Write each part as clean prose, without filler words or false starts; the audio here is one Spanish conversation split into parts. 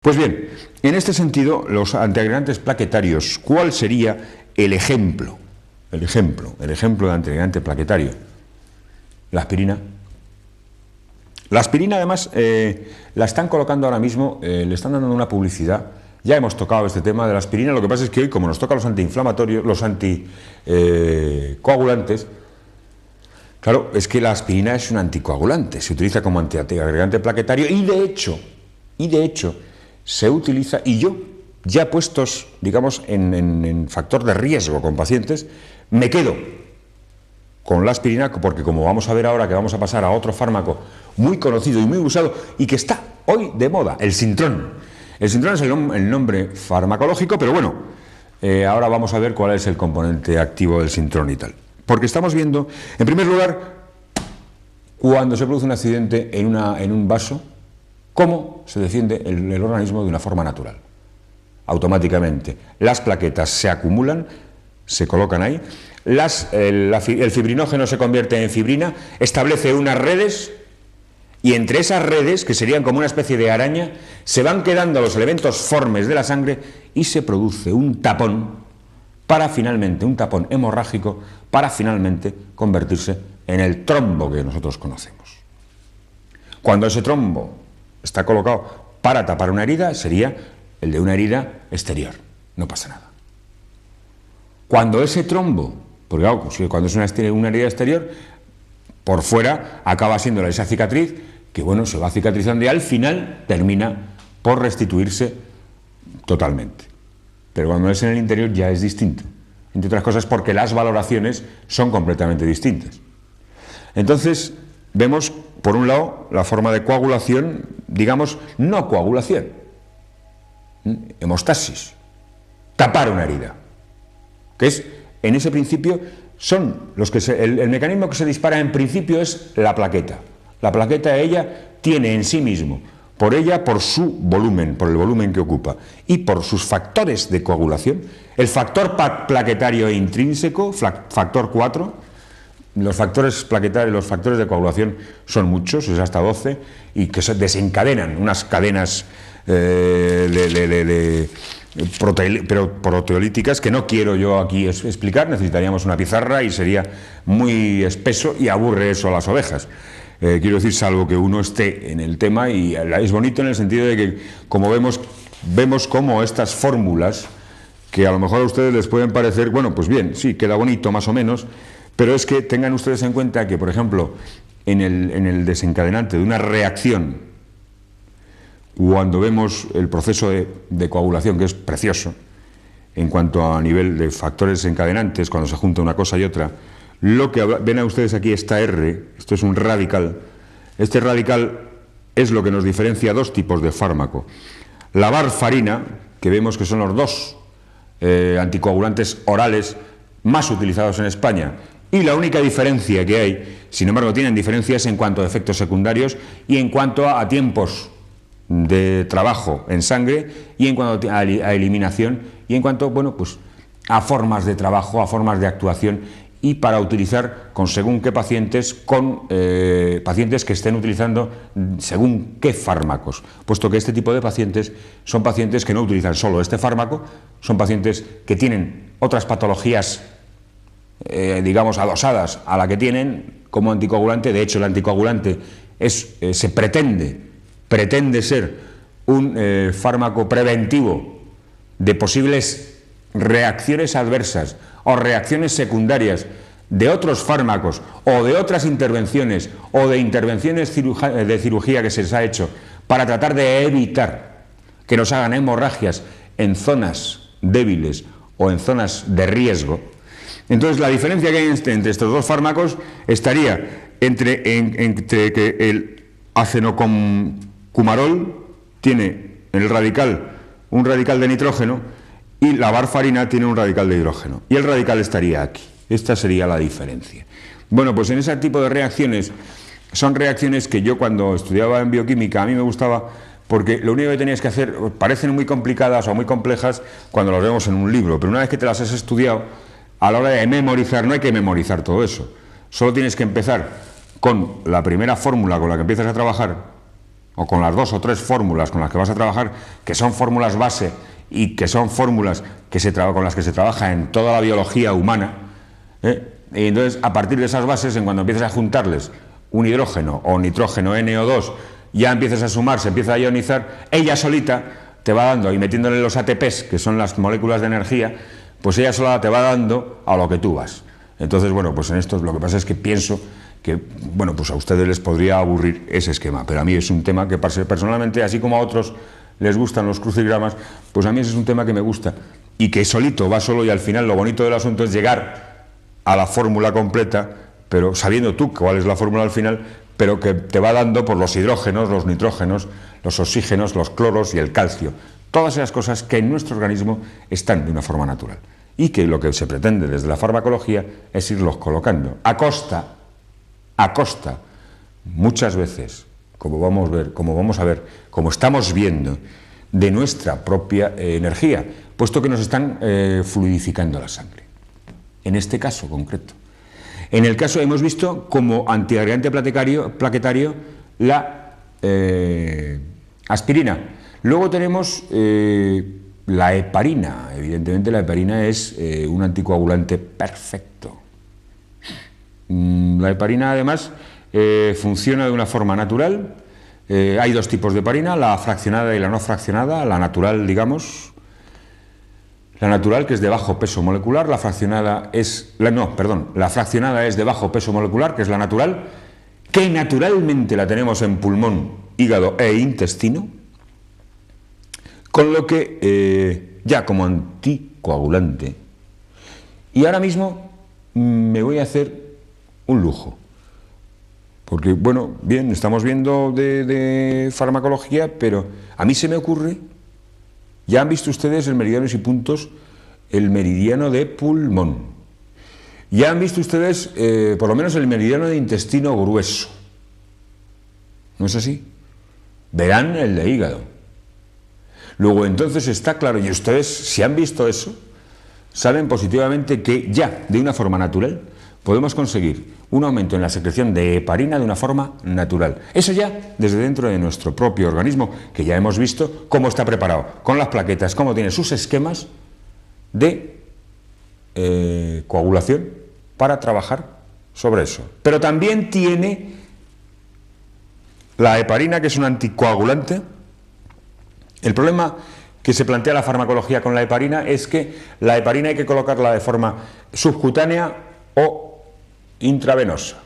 Pues bien, en este sentido, los antiagregantes plaquetarios, ¿cuál sería el ejemplo? El ejemplo de antiagregante plaquetario. La aspirina. La aspirina, además, la están colocando ahora mismo, le están dando una publicidad. Ya hemos tocado este tema de la aspirina, lo que pasa es que hoy, como nos tocan los antiinflamatorios, los anticoagulantes, claro, es que la aspirina es un anticoagulante, se utiliza como antiagregante plaquetario y de hecho, se utiliza, y yo, ya puestos, digamos, en factor de riesgo con pacientes, me quedo con la aspirina, porque como vamos a ver ahora que vamos a pasar a otro fármaco muy conocido y muy usado y que está hoy de moda, el Sintrón. El Sintrón es el nombre farmacológico, pero bueno, ahora vamos a ver cuál es el componente activo del Sintrón y tal. Porque estamos viendo, en primer lugar, cuando se produce un accidente en un vaso, cómo se defiende el organismo de una forma natural. Automáticamente las plaquetas se acumulan, se colocan ahí, el fibrinógeno se convierte en fibrina, establece unas redes y entre esas redes, que serían como una especie de araña, se van quedando los elementos formes de la sangre y se produce un tapón para finalmente, un tapón hemorrágico, para finalmente convertirse en el trombo que nosotros conocemos. Cuando ese trombo está colocado para tapar una herida, sería el de una herida exterior, no pasa nada. Cuando ese trombo, porque claro, cuando es una herida exterior, por fuera acaba siendo esa cicatriz, que bueno, se va cicatrizando y al final termina por restituirse totalmente. Pero cuando es en el interior ya es distinto, entre otras cosas porque las valoraciones son completamente distintas. Entonces, vemos, por un lado, la forma de coagulación, digamos, no coagulación, hemostasis, tapar una herida, que es, en ese principio, son los que el mecanismo que se dispara en principio es la plaqueta. La plaqueta, ella, tiene en sí mismo, por su volumen, por el volumen que ocupa, y por sus factores de coagulación, el factor plaquetario intrínseco, factor 4, los factores plaquetarios, los factores de coagulación son muchos, es hasta 12, y que se desencadenan unas cadenas proteolíticas que no quiero yo aquí explicar, necesitaríamos una pizarra y sería muy espeso y aburre eso a las ovejas. Quiero decir, salvo que uno esté en el tema, y es bonito en el sentido de que, como vemos como estas fórmulas, que a lo mejor a ustedes les pueden parecer, bueno, pues bien, sí, queda bonito más o menos, pero es que tengan ustedes en cuenta que, por ejemplo, en el desencadenante de una reacción, cuando vemos el proceso de coagulación, que es precioso, en cuanto a nivel de factores desencadenantes, cuando se junta una cosa y otra, lo que ven a ustedes aquí, esta R, esto es un radical. Este radical es lo que nos diferencia dos tipos de fármaco. La varfarina, que vemos que son los dos anticoagulantes orales más utilizados en España, y la única diferencia que hay, sin embargo tienen diferencias en cuanto a efectos secundarios y en cuanto a tiempos de trabajo en sangre y en cuanto a eliminación y en cuanto, bueno, pues a formas de trabajo, a formas de actuación, y para utilizar con según qué pacientes, con pacientes que estén utilizando según qué fármacos, puesto que este tipo de pacientes son pacientes que no utilizan solo este fármaco, son pacientes que tienen otras patologías, digamos, adosadas a la que tienen como anticoagulante. De hecho, el anticoagulante se pretende ser un fármaco preventivo de posibles reacciones adversas o reacciones secundarias de otros fármacos o de otras intervenciones o de intervenciones de cirugía que se les ha hecho para tratar de evitar que nos hagan hemorragias en zonas débiles o en zonas de riesgo. Entonces, la diferencia que hay entre estos dos fármacos estaría entre que el acenocumarol tiene el radical, un radical de nitrógeno, y la varfarina tiene un radical de hidrógeno, y el radical estaría aquí. Esta sería la diferencia. Bueno, pues en ese tipo de reacciones, son reacciones que yo cuando estudiaba en bioquímica a mí me gustaba, porque lo único que tenías que hacer, parecen muy complicadas o muy complejas cuando las vemos en un libro, pero una vez que te las has estudiado, a la hora de memorizar, no hay que memorizar todo eso, solo tienes que empezar con la primera fórmula con la que empiezas a trabajar, o con las 2 o 3 fórmulas con las que vas a trabajar, que son fórmulas base y que son fórmulas con las que se trabaja en toda la biología humana, y entonces a partir de esas bases, en cuando empiezas a juntarles un hidrógeno o nitrógeno NO2, ya empiezas a sumar, se empieza a ionizar, ella solita te va dando, y metiéndole los ATPs, que son las moléculas de energía, pues ella sola te va dando a lo que tú vas. Entonces, bueno, pues en esto lo que pasa es que pienso que, bueno, pues a ustedes les podría aburrir ese esquema, pero a mí es un tema que personalmente, así como a otros les gustan los crucigramas, pues a mí ese es un tema que me gusta, y que solito va solo, y al final lo bonito del asunto es llegar a la fórmula completa, pero sabiendo tú cuál es la fórmula al final, pero que te va dando por los hidrógenos, los nitrógenos, los oxígenos, los cloros y el calcio. Todas esas cosas que en nuestro organismo están de una forma natural. Y que lo que se pretende desde la farmacología es irlos colocando a costa, muchas veces, como vamos a ver, como estamos viendo, de nuestra propia energía, puesto que nos están fluidificando la sangre. En este caso concreto. En el caso hemos visto como antiagregante plaquetario la aspirina. Luego tenemos la heparina. Evidentemente la heparina es un anticoagulante perfecto. La heparina además funciona de una forma natural. Hay 2 tipos de heparina, la fraccionada y la no fraccionada. La natural, digamos, la natural, que es de bajo peso molecular, la fraccionada es de bajo peso molecular, que es la natural, que naturalmente la tenemos en pulmón, hígado e intestino, con lo que ya como anticoagulante. Y ahora mismo me voy a hacer un lujo, porque, bueno, bien, estamos viendo de farmacología, pero a mí se me ocurre. Ya han visto ustedes el meridianos y puntos, el meridiano de pulmón. Ya han visto ustedes, por lo menos, el meridiano de intestino grueso. ¿No es así? Verán el de hígado. Luego, entonces, está claro, y ustedes, si han visto eso, saben positivamente que ya, de una forma natural, podemos conseguir un aumento en la secreción de heparina de una forma natural. Eso ya desde dentro de nuestro propio organismo, que ya hemos visto cómo está preparado, con las plaquetas, cómo tiene sus esquemas de coagulación para trabajar sobre eso. Pero también tiene la heparina, que es un anticoagulante. El problema que se plantea la farmacología con la heparina es que la heparina hay que colocarla de forma subcutánea o intravenosa,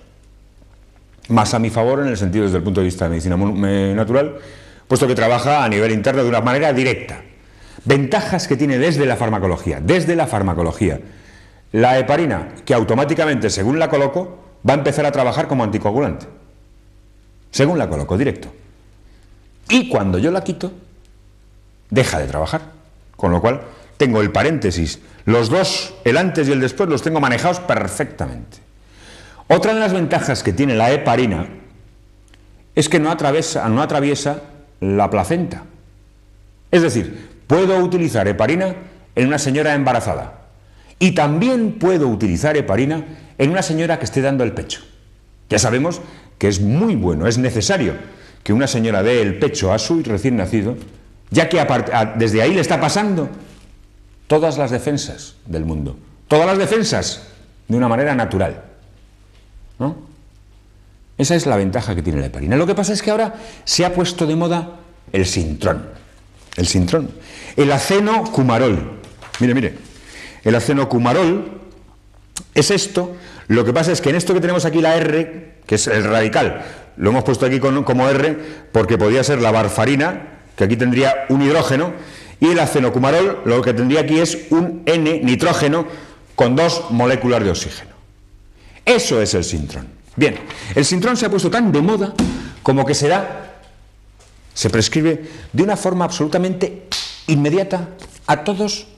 más a mi favor en el sentido desde el punto de vista de medicina natural, puesto que trabaja a nivel interno de una manera directa. Ventajas que tiene desde la farmacología, la heparina, que automáticamente, según la coloco, va a empezar a trabajar como anticoagulante, según la coloco, directo, y cuando yo la quito deja de trabajar, con lo cual tengo el paréntesis, los dos, el antes y el después, los tengo manejados perfectamente. Otra de las ventajas que tiene la heparina es que no atraviesa la placenta. Es decir, puedo utilizar heparina en una señora embarazada y también puedo utilizar heparina en una señora que esté dando el pecho. Ya sabemos que es muy bueno, es necesario que una señora dé el pecho a su recién nacido, ya que desde ahí le está pasando todas las defensas del mundo, todas las defensas de una manera natural, ¿no? Esa es la ventaja que tiene la heparina. Lo que pasa es que ahora se ha puesto de moda el sintrón, el acenocumarol. Mire, el acenocumarol es esto. Lo que pasa es que en esto que tenemos aquí la R, que es el radical, lo hemos puesto aquí como R porque podría ser la varfarina, que aquí tendría un hidrógeno, y el acenocumarol lo que tendría aquí es un N-nitrógeno con 2 moléculas de oxígeno. Eso es el sintrón. Bien, el sintrón se ha puesto tan de moda como que se prescribe de una forma absolutamente inmediata a todos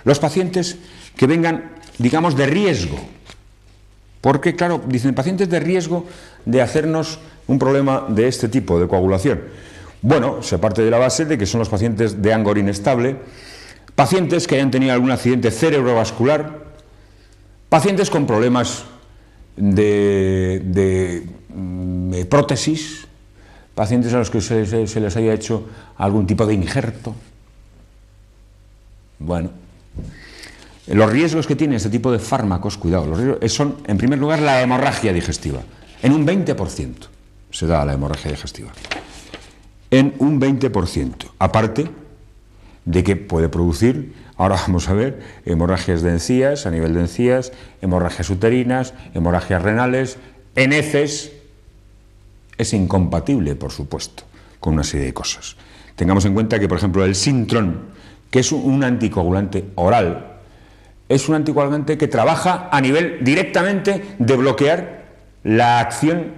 los pacientes que vengan, digamos, de riesgo. Porque, claro, dicen pacientes de riesgo de hacernos un problema de este tipo, de coagulación. Bueno, se parte de la base de que son los pacientes de Angor inestable, pacientes que hayan tenido algún accidente cerebrovascular, pacientes con problemas de prótesis, pacientes a los que se les haya hecho algún tipo de injerto. Bueno, los riesgos que tiene este tipo de fármacos, cuidado, los riesgos son, en primer lugar, la hemorragia digestiva. En un 20% se da la hemorragia digestiva. En un 20%. Aparte de que puede producir, ahora vamos a ver, hemorragias de encías, a nivel de encías, hemorragias uterinas, hemorragias renales, en heces. Es incompatible, por supuesto, con una serie de cosas. Tengamos en cuenta que, por ejemplo, el Sintrom, que es un anticoagulante oral, es un anticoagulante que trabaja a nivel directamente de bloquear la acción,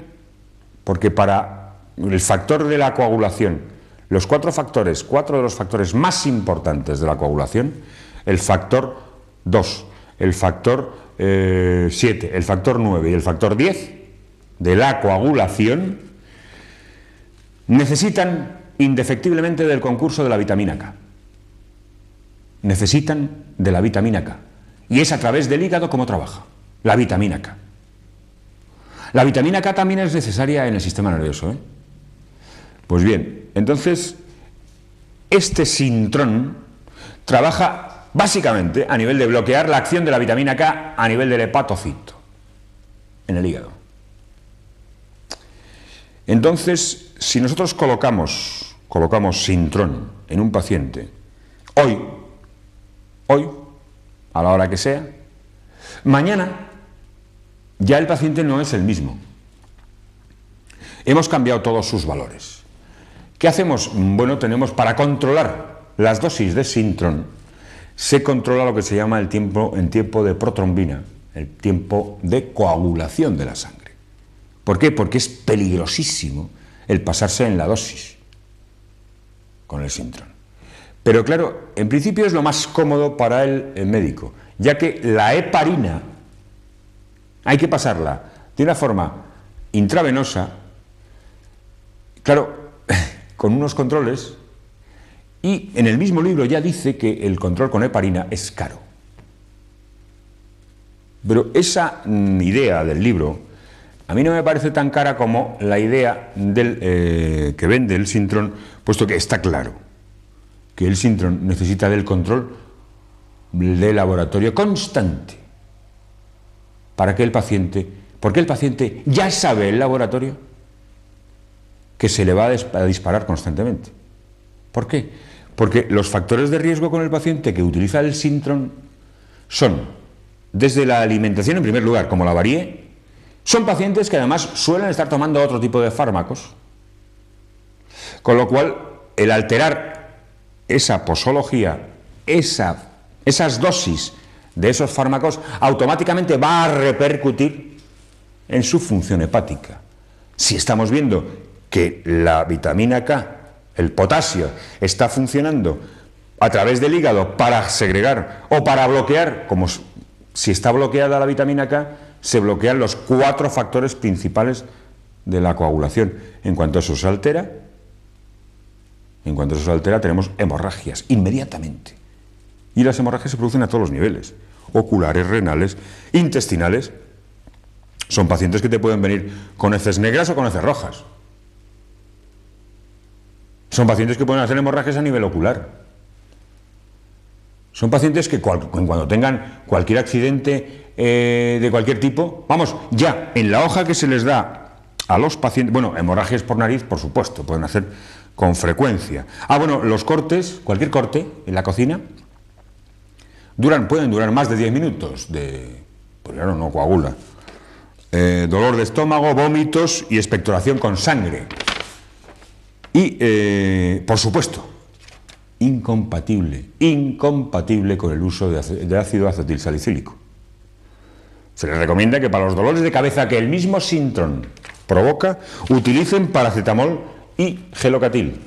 porque para el factor de la coagulación, los cuatro de los factores más importantes de la coagulación, el factor 2, el factor 7, el factor 9 y el factor 10 de la coagulación, necesitan indefectiblemente del concurso de la vitamina K. Necesitan de la vitamina K. Y es a través del hígado como trabaja, la vitamina K. La vitamina K también es necesaria en el sistema nervioso, ¿eh? Pues bien, entonces, este Sintrom trabaja básicamente a nivel de bloquear la acción de la vitamina K a nivel del hepatocito, en el hígado. Entonces, si nosotros colocamos Sintrom en un paciente, hoy, a la hora que sea, mañana ya el paciente no es el mismo. Hemos cambiado todos sus valores. ¿Qué hacemos? Bueno, tenemos para controlar las dosis de Sintrom, se controla lo que se llama el tiempo de protrombina, el tiempo de coagulación de la sangre. ¿Por qué? Porque es peligrosísimo el pasarse en la dosis con el Sintrom. Pero claro, en principio es lo más cómodo para el médico, ya que la heparina hay que pasarla de una forma intravenosa, claro, con unos controles, y en el mismo libro ya dice que el control con heparina es caro. Pero esa idea del libro a mí no me parece tan cara como la idea que vende el Sintrom, puesto que está claro que el Sintrom necesita del control de laboratorio constante para que el paciente, porque el paciente ya sabe el laboratorio que se le va a disparar constantemente. ¿Por qué? Porque los factores de riesgo con el paciente que utiliza el Sintrom son, desde la alimentación en primer lugar, como la varíe, son pacientes que además suelen estar tomando otro tipo de fármacos, con lo cual el alterar esa posología, esas dosis de esos fármacos, automáticamente va a repercutir en su función hepática. Si estamos viendo que la vitamina K, el potasio, está funcionando a través del hígado para segregar o para bloquear, como si está bloqueada la vitamina K, se bloquean los 4 factores principales de la coagulación. En cuanto eso se altera, tenemos hemorragias inmediatamente. Y las hemorragias se producen a todos los niveles, oculares, renales, intestinales. Son pacientes que te pueden venir con heces negras o con heces rojas. Son pacientes que pueden hacer hemorragias a nivel ocular. Son pacientes que cuando tengan cualquier accidente de cualquier tipo, vamos, ya en la hoja que se les da a los pacientes, bueno, hemorragias por nariz, por supuesto, pueden hacer con frecuencia. Bueno, los cortes, cualquier corte en la cocina, pueden durar más de 10 minutos, pues claro, no coagula. Dolor de estómago, vómitos y expectoración con sangre. Y, por supuesto, incompatible con el uso de ácido acetilsalicílico. Se les recomienda que para los dolores de cabeza que el mismo Sintrom provoca, utilicen paracetamol y gelocatil.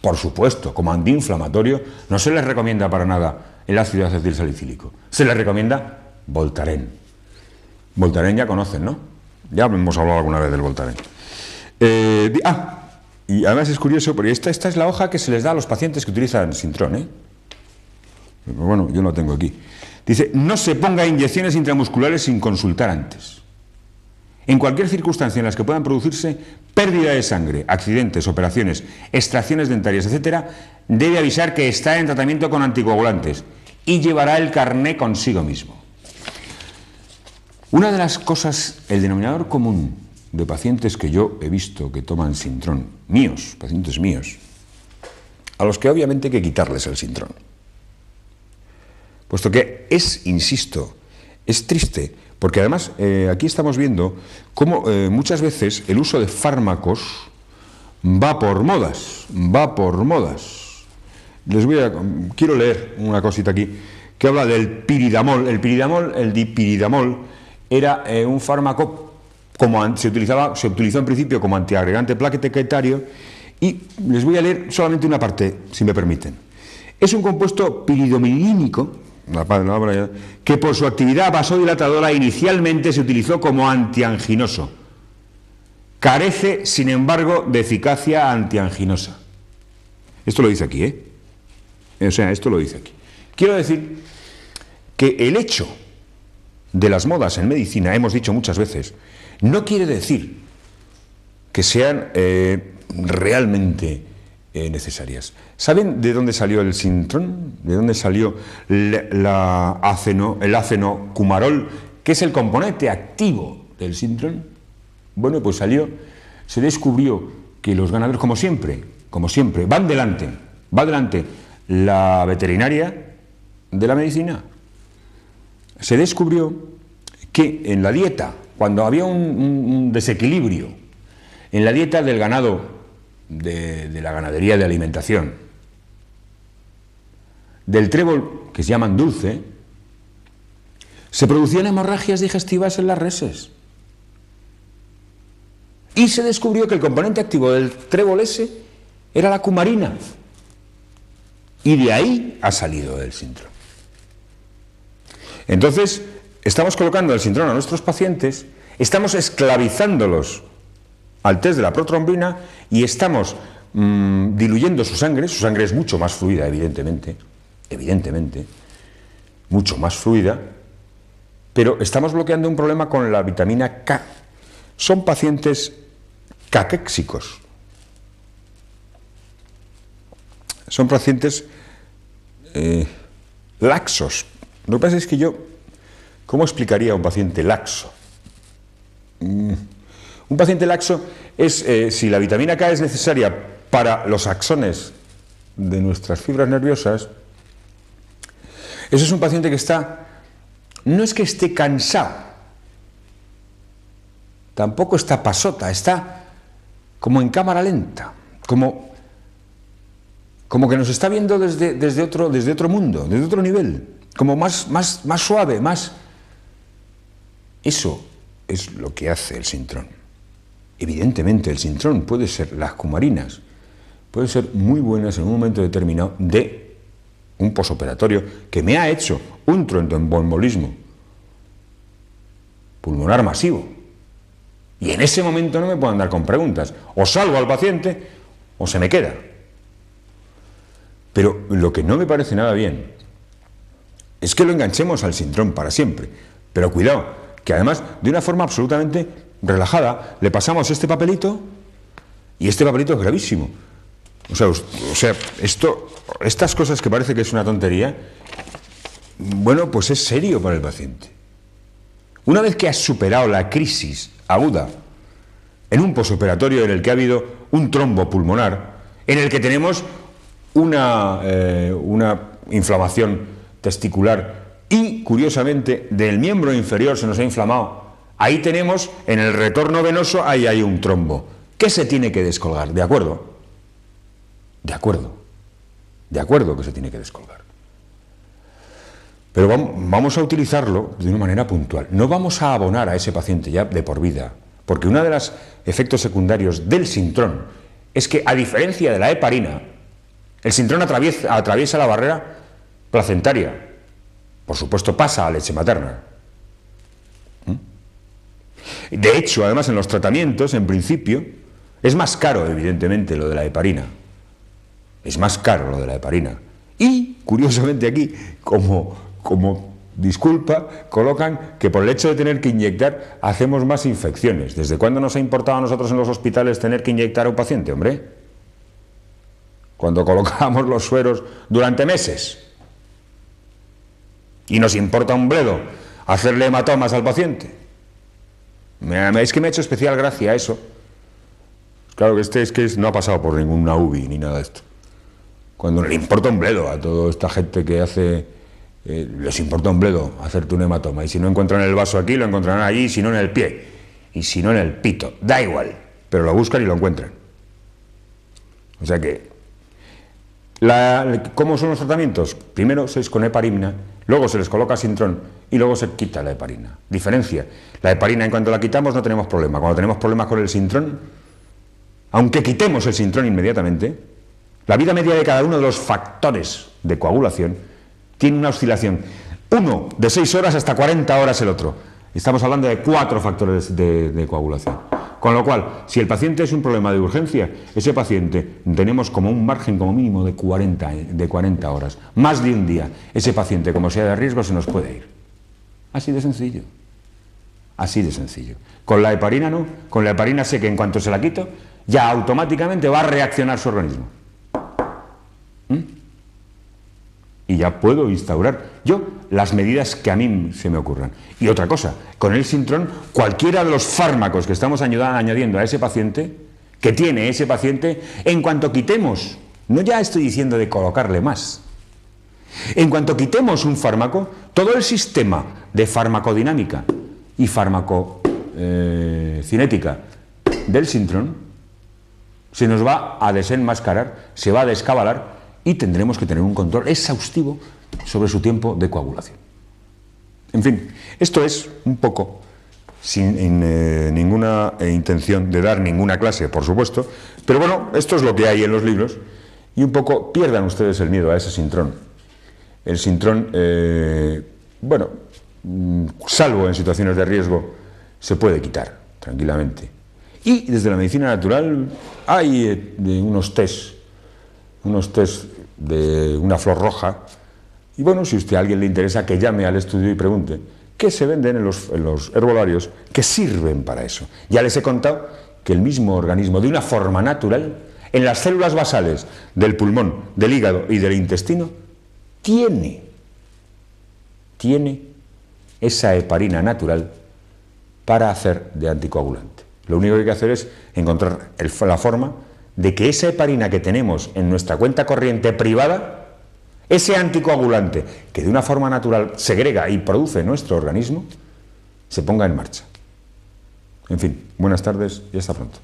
Por supuesto, como antiinflamatorio, no se les recomienda para nada el ácido acetilsalicílico. Se les recomienda Voltaren. Voltaren ya conocen, ¿no? Ya hemos hablado alguna vez del Voltaren. Y además es curioso, porque esta es la hoja que se les da a los pacientes que utilizan Sintrom, ¿eh? Bueno, yo lo tengo aquí. Dice, no se ponga inyecciones intramusculares sin consultar antes. En cualquier circunstancia en las que puedan producirse pérdida de sangre, accidentes, operaciones, extracciones dentarias, etc., debe avisar que está en tratamiento con anticoagulantes y llevará el carné consigo mismo. Una de las cosas, el denominador común de pacientes que yo he visto que toman Sintrón, pacientes míos, a los que obviamente hay que quitarles el Sintrón, puesto que insisto, es triste, porque además aquí estamos viendo cómo muchas veces el uso de fármacos va por modas. Quiero leer una cosita aquí, que habla del piridamol. El dipiridamol era un fármaco, se utilizó en principio como antiagregante plaquetario, y les voy a leer solamente una parte, si me permiten. Es un compuesto piridomilínico, que por su actividad vasodilatadora inicialmente se utilizó como antianginoso. Carece, sin embargo, de eficacia antianginosa. Esto lo dice aquí, esto lo dice aquí. Quiero decir que el hecho de las modas en medicina, hemos dicho muchas veces, no quiere decir que sean realmente necesarias. ¿Saben de dónde salió el Sintrón? ¿De dónde salió el acenocumarol, que es el componente activo del Sintrón? Bueno, pues se descubrió que los ganaderos, como siempre, va delante la veterinaria de la medicina. Se descubrió que en la dieta, cuando había un desequilibrio en la dieta del ganado, de la ganadería de alimentación, del trébol, que se llaman dulce, se producían hemorragias digestivas en las reses. Y se descubrió que el componente activo del trébol ese era la cumarina. Y de ahí ha salido el Sintrón. Entonces, estamos colocando el Sintrón a nuestros pacientes, estamos esclavizándolos al test de la protrombina y estamos diluyendo su sangre es mucho más fluida, evidentemente, mucho más fluida, pero estamos bloqueando un problema con la vitamina K. Son pacientes caquéxicos, son pacientes laxos. Lo que pasa es que ¿cómo explicaría a un paciente laxo? Un paciente laxo es, si la vitamina K es necesaria para los axones de nuestras fibras nerviosas, eso es un paciente que no es que esté cansado, tampoco está pasota, está como en cámara lenta, como que nos está viendo desde otro mundo, desde otro nivel, como más suave, más... Eso es lo que hace el Sintrón. Evidentemente el Sintrón las cumarinas, pueden ser muy buenas en un momento determinado de un posoperatorio que me ha hecho un tromboembolismo pulmonar masivo. Y en ese momento no me puedo andar con preguntas. O salvo al paciente o se me queda. Pero lo que no me parece nada bien es que lo enganchemos al Sintrón para siempre. Pero cuidado, que además de una forma absolutamente relajada le pasamos este papelito, y este papelito es gravísimo. O sea, estas cosas que parece que es una tontería, bueno, pues es serio para el paciente. Una vez que has superado la crisis aguda en un posoperatorio en el que ha habido un trombo pulmonar, en el que tenemos una inflamación testicular y, curiosamente, del miembro inferior se nos ha inflamado, ahí tenemos, en el retorno venoso, ahí hay un trombo. ¿Qué se tiene que descolgar? ¿De acuerdo? De acuerdo que se tiene que descolgar. Pero vamos a utilizarlo de una manera puntual. No vamos a abonar a ese paciente ya de por vida, porque uno de los efectos secundarios del Sintrón es que, a diferencia de la heparina, el Sintrón atraviesa la barrera placentaria. Por supuesto, pasa a leche materna. De hecho, además, en los tratamientos, en principio, es más caro, evidentemente, lo de la heparina. Es más caro lo de la heparina. Y, curiosamente aquí, como disculpa, colocan que por el hecho de tener que inyectar hacemos más infecciones. ¿Desde cuándo nos ha importado a nosotros en los hospitales tener que inyectar a un paciente, hombre? Cuando colocamos los sueros durante meses. Y nos importa un bledo hacerle hematomas al paciente. Es que me ha hecho especial gracia eso. Claro que no ha pasado por ninguna UBI ni nada de esto. Cuando le importa un bledo a toda esta gente que hace... les importa un bledo hacerte un hematoma. Y si no encuentran el vaso aquí, lo encontrarán allí, si no en el pie. Y si no en el pito. Da igual. Pero lo buscan y lo encuentran. O sea que... ¿Cómo son los tratamientos? Primero se es con heparina, luego se les coloca sintrón y luego se quita la heparina. Diferencia. La heparina, en cuanto la quitamos, no tenemos problema. Cuando tenemos problemas con el sintrón, aunque quitemos el sintrón inmediatamente, la vida media de cada uno de los factores de coagulación tiene una oscilación. Uno de 6 horas hasta 40 horas el otro. Estamos hablando de 4 factores de coagulación. Con lo cual, si el paciente es un problema de urgencia, ese paciente tenemos como un margen como mínimo de 40 horas. Más de un día. Ese paciente, como sea de riesgo, se nos puede ir. Así de sencillo. Así de sencillo. Con la heparina no. Con la heparina sé que en cuanto se la quito, ya automáticamente va a reaccionar su organismo. Y ya puedo instaurar yo las medidas que a mí se me ocurran. Y otra cosa, con el sintrón, cualquiera de los fármacos que estamos añadiendo a ese paciente, que tiene ese paciente, en cuanto quitemos, no ya estoy diciendo de colocarle más, en cuanto quitemos un fármaco, todo el sistema de farmacodinámica y farmacocinética del sintrón se nos va a desenmascarar, se va a descabalar, y tendremos que tener un control exhaustivo sobre su tiempo de coagulación. En fin, esto es un poco, sin ninguna intención de dar ninguna clase, por supuesto, pero bueno, esto es lo que hay en los libros, y un poco pierdan ustedes el miedo a ese sintrón. El sintrón, bueno, salvo en situaciones de riesgo, se puede quitar tranquilamente. Y desde la medicina natural hay unos test de una flor roja, y bueno, si a alguien le interesa, que llame al estudio y pregunte, que se venden en los herbolarios que sirven para eso. Ya les he contado que el mismo organismo, de una forma natural, en las células basales del pulmón, del hígado y del intestino, tiene esa heparina natural para hacer de anticoagulante. Lo único que hay que hacer es encontrar la forma de que esa heparina que tenemos en nuestra cuenta corriente privada, ese anticoagulante que de una forma natural segrega y produce nuestro organismo, se ponga en marcha. En fin, buenas tardes y hasta pronto.